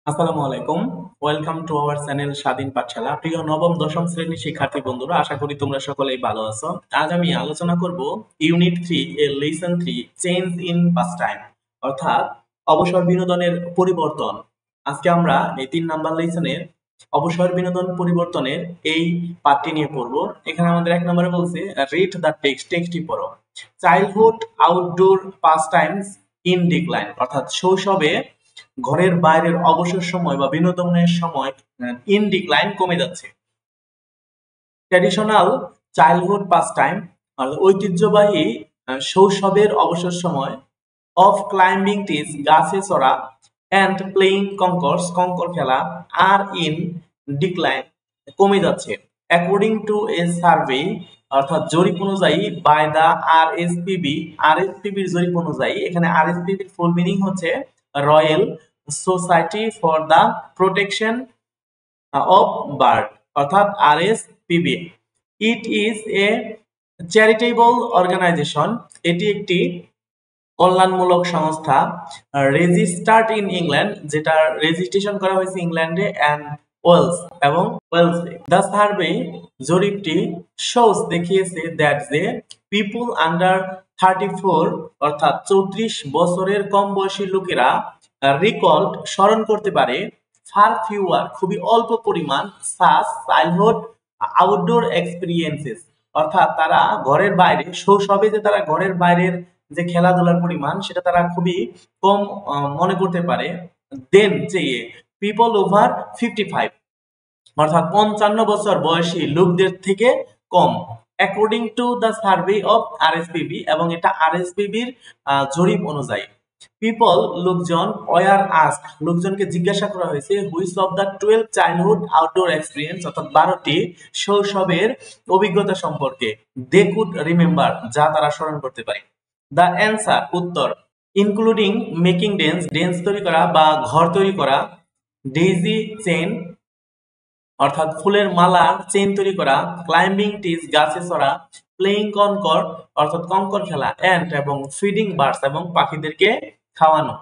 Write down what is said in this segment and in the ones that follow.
আসসালামু আলাইকুম। Welcome to our channel স্বাধীন পাঠশালা। প্রিয় নবম দশম শ্রেণীর শিক্ষার্থী বন্ধুরা, আশা করি তোমরা সকলেই ভালো আছো। আজ আমি আলোচনা করব ইউনিট 3 এর lesson 3 change in pass time, অর্থাৎ অবসর বিনোদনের পরিবর্তন। আজকে আমরা এই 3 নাম্বার লেসনের অবসর বিনোদন পরিবর্তনের এই পাঠটি নিয়ে পড়ব। এখানে আমাদের 1 নম্বরে বলছে রিড দ্য টেক্সটটি পড়ো। Childhood outdoor pass Times in decline, অর্থাৎ শৈশবে ঘরের বাইরের অবসর সময় বা বিনোদনের সময় ইন ডিক্লাইন কমে যাচ্ছে। ট্র্যাডিশনাল চাইল্ডহুড পাস টাইম, ঐতিহ্যবাহী শৈশবের অবসর সময় অফ ক্লাইম্বিং ট্রিজ, গাছে চড়া, অ্যান্ড প্লেইং কঙ্কর্স, কঙ্কর খেলা, আর ইন ডিক্লাইন, কমে যাচ্ছে। অ্যাকর্ডিং টু এ সার্ভে, অর্থাৎ জরিপ অনুযায়ী, বাই দ্য আরএসপিবি, আরএসপিবির জরিপ অনুযায়ী, এখানে আরএসপিবির ফুল মিনিং হচ্ছে royal society for the protection of bird, অর্থাৎ RSPB. It is a charitable organisation, এটি একটি কল্যাণমূলক সংস্থা, রেজিস্টার্ড ইন ইংল্যান্ড, যেটা রেজিস্ট্রেশন করা হয়েছে ইংল্যান্ডে অ্যান্ড ওয়েলস এবং ওয়েলসে। দ্য সার্ভে, জরিপটি, শোস, দেখিয়েছে দ্যাট যে পিপুল আন্ডার 34, অর্থাৎ 34 বছরের কম বয়সী লোকেরা রিকল্ড, স্মরণ করতে পারে, ফার ফিউয়ার, খুবই অল্প পরিমাণ, সাস চাইল্ডহুড আউটডোর এক্সপিরিয়েন্সেস, অর্থাৎ তারা ঘরের বাইরে, শৈশবে যে তারা ঘরের বাইরের যে খেলাধুলার পরিমাণ সেটা তারা খুবই কম মনে করতে পারে, দেন চেয়ে পিপল ওভার 55, অর্থাৎ 55 বছর বয়সী লোকদের থেকে কম, according to the survey of RSPB, এবং এটা আরএসপিবির জরিপ অনুযায়ী। পিপল, লোকজন, ওয়ার আস্কড, লোকজনকে জিজ্ঞাসা করা হয়েছে, which of the 12 childhood outdoor experience, অর্থাৎ 12টি শৈশবের অভিজ্ঞতা সম্পর্কে, দে কুড রিমেম্বার, যা তারা স্মরণ করতে পারে। দ্য অ্যান্সার, উত্তর, ইনক্লুডিং মেকিং ডেন্স, ডেন্স তৈরি করা বা ঘর তৈরি করা, ডেইজি চেইন, অর্থাৎ ফুলের মালা চেইন তৈরি করা, ক্লাইম্বিং ট্রিজ, গাছে চড়া, প্লেইং কনকর, অর্থাৎ কঙ্কর খেলা, অ্যান্ড, এবং ফিডিং বার্ডস, এবং পাখিদেরকে খাওয়ানো।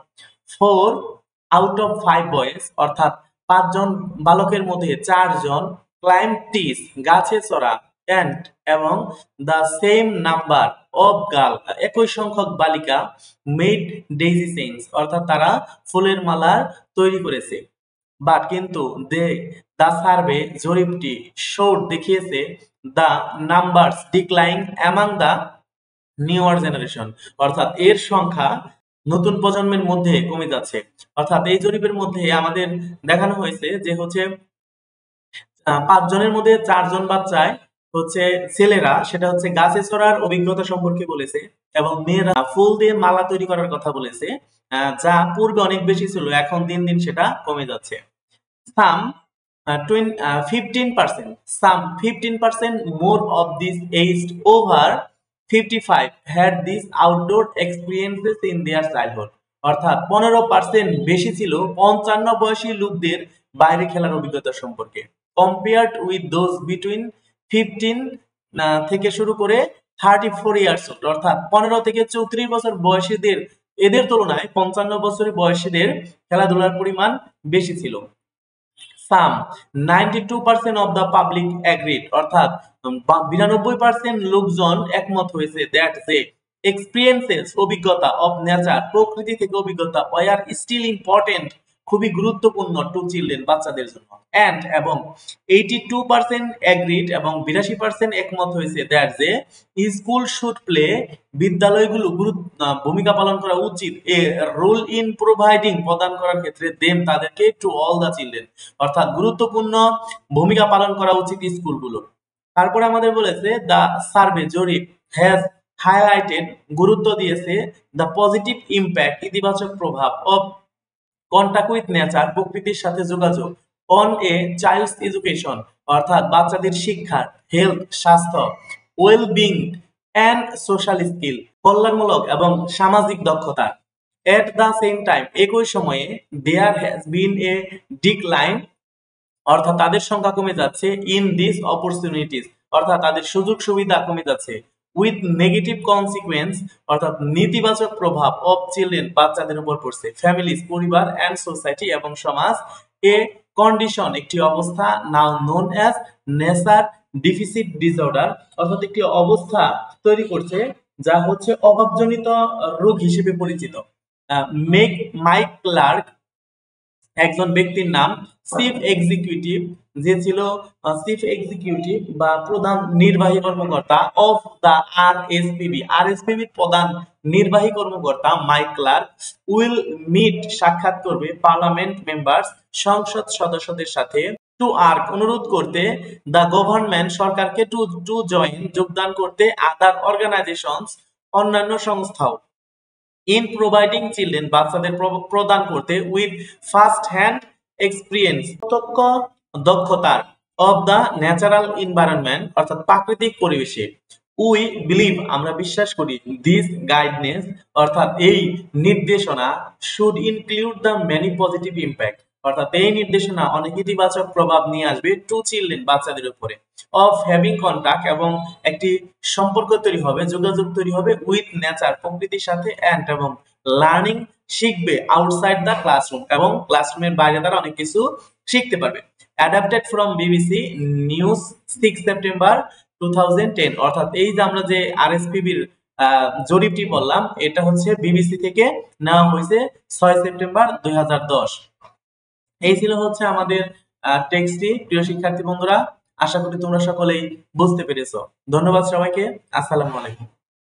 4 আউট অফ 5 বয়েজ, অর্থাৎ 5 জন বালকের মধ্যে 4 জন, ক্লাইম্ব ট্রিজ, গাছে চড়া, অ্যান্ড, এবং the same number of girl, একই সংখ্যক বালিকা, মেড ডেইজি চেইনস, অর্থাৎ তারা ফুলের মালা তৈরি করেছে। বাট কিন্তু দ্য সার্ভে, জরিপটি, শোড, দেখিয়েছে, the numbers decline among the newer generation, অর্থাৎ এর সংখ্যা নতুন প্রজন্মের মধ্যে কমে যাচ্ছে। অর্থাৎ এই জরিপের মধ্যে আমাদের দেখানো হয়েছে যে হচ্ছে 5 জনের মধ্যে 4 জন বাচ্চায় হচ্ছে ছেলেরা, সেটা হচ্ছে গাছে চড়ার অভিজ্ঞতা সম্পর্কে বলেছে, এবং মেয়েরা ফুল দিয়ে মালা তৈরি করার কথা বলেছে, যা পূর্বে অনেক বেশি ছিল, এখন দিন দিন সেটা কমে যাচ্ছে। Some 15%, some 15% more of these aged over 55 had these outdoor experiences in their childhood, অর্থাৎ 15% বেশি ছিল 55 বয়সী লোকদের বাইরে খেলার অভিজ্ঞতা সম্পর্কে, compared with those between 15 থেকে শুরু করে 34 years old, অর্থাৎ 15 থেকে 34 বছর বয়সীদের, এদের তুলনায় 55 বছরের বয়সীদের খেলাধুলার পরিমাণ বেশি ছিল। সাম 92% অফ দ্য পাবলিক এগ্রিড, অর্থাৎ 92% লোকজন একমত হয়েছে দ্যাট যে এক্সপিরিয়েন্সেস, অভিজ্ঞতা, অফ নেচার, প্রকৃতি থেকে অভিজ্ঞতা, ওয়ার স্টিল ইম্পর্টেন্ট, খুবই গুরুত্বপূর্ণ, টু চিলড্রেন, বাচ্চাদের জন্য, অ্যান্ড, এবং 82% এগ্রিড, এবং 82% একমত হয়েছে দ্যাট যে স্কুল শুড প্লে, বিদ্যালয়গুলো ভূমিকা পালন করা উচিত, এ রোল ইন প্রোভাইডিং, প্রদান করার ক্ষেত্রে, দেম, তাদেরকে, টু অল দ্য চিলড্রেন, অর্থাৎ গুরুত্বপূর্ণ ভূমিকা পালন করা উচিত স্কুলগুলো। তারপরে আমাদের বলেছে দ্য সার্ভে, জরিপ, হ্যাজ হাইলাইটেড, গুরুত্ব দিয়েছে, দ্য পজিটিভ ইম্প্যাক্ট, ইতিবাচক প্রভাব, অফ কন্টাক্ট উইথ নেচার, প্রকৃতির সাথে যোগাযোগ, অন এ চাইল্ডস এডুকেশন, অর্থাৎ বাচ্চাদের শিক্ষা, হেলথ, স্বাস্থ্য, well being and social skill, কল্যাণমূলক এবং সামাজিক দক্ষতা। এট দ্য সেম টাইম, একই সময়ে, there has been A decline, অর্থাৎ তাদের সংখ্যা কমে যাচ্ছে, ইন দিস অপরচুনিটিস, অর্থাৎ তাদের সুযোগ সুবিধা কমে যাচ্ছে, উইথ নেগেটিভ কনসিকুয়েন্স অর্থাৎ নেতিবাচক প্রভাব অফ চিলড্রেন বাচ্চাদের উপর পড়ছে, ফ্যামিলিজ পরিবার এন্ড সোসাইটি এবং সমাজ, এ কন্ডিশন একটি অবস্থা now known as nature deficit disorder অর্থাৎ একটি অবস্থা তৈরি করছে যা হচ্ছে অভাবজনিত রোগ হিসেবে পরিচিত। মাইক ক্লার্ক একজন ব্যক্তির নাম, চিফ এক্সিকিউটিভ যে ছিল চিফ এক্সিকিউটিভ বা প্রধান নির্বাহী কর্মকর্তা অফ দা আরএসপিবি প্রধান নির্বাহী কর্মকর্তা মাইক ক্লার্ক উইল মিট সাক্ষাৎ করবে পার্লামেন্ট মেম্বার্স সংসদ সদস্যদের সাথে টু আর্ক অনুরোধ করতে দা গভর্নমেন্ট সরকারকে টু জয়েন যোগদান করতে আদার অর্গানাইজেশনস অন্যান্য সংস্থাও ইন প্রোভাইডিং চিলড্রেন বাচ্চাদের প্রদান করতে উইথ ফার্স্ট হ্যান্ড এক্সপিরিয়েন্স প্রত্যক্ষ দক্ষতার অফ দা ন্যাচারাল এনভায়রনমেন্ট অর্থাৎ প্রাকৃতিক পরিবেশে। উই বিলিভ আমরা বিশ্বাস করি দিস গাইডনেস অর্থাৎ এই নির্দেশনা should include the many positive impact অর্থাৎ এই নির্দেশনা অনেক ইতিবাচক প্রভাব নিয়ে আসবে টু চিলড্রেন বাচ্চাদের উপরে, অফ হ্যাভিং কন্টাক্ট এবং একটি সম্পর্ক তৈরি হবে, যোগাযোগ তৈরি হবে উইথ নেচার প্রকৃতির সাথে এন্ড এবং লার্নিং শিখবে আউটসাইড দ্য ক্লাসরুম এবং ক্লাসরুমের বাইরে তারা অনেক কিছু শিখতে পারবে। Adapted from BBC news 6 September 2010 অর্থাৎ এই যে আমরা যে আরএসপিবির জরিপটি বললাম এটা হচ্ছে বিবিসি থেকে নেওয়া হয়েছে 6 সেপ্টেম্বর 2010। এই ছিল হচ্ছে আমাদের টেক্সটটি। প্রিয় শিক্ষার্থী বন্ধুরা, আশা করি তোমরা সকলেই বুঝতে পেরেছো। ধন্যবাদ সবাইকে। আসসালামু আলাইকুম।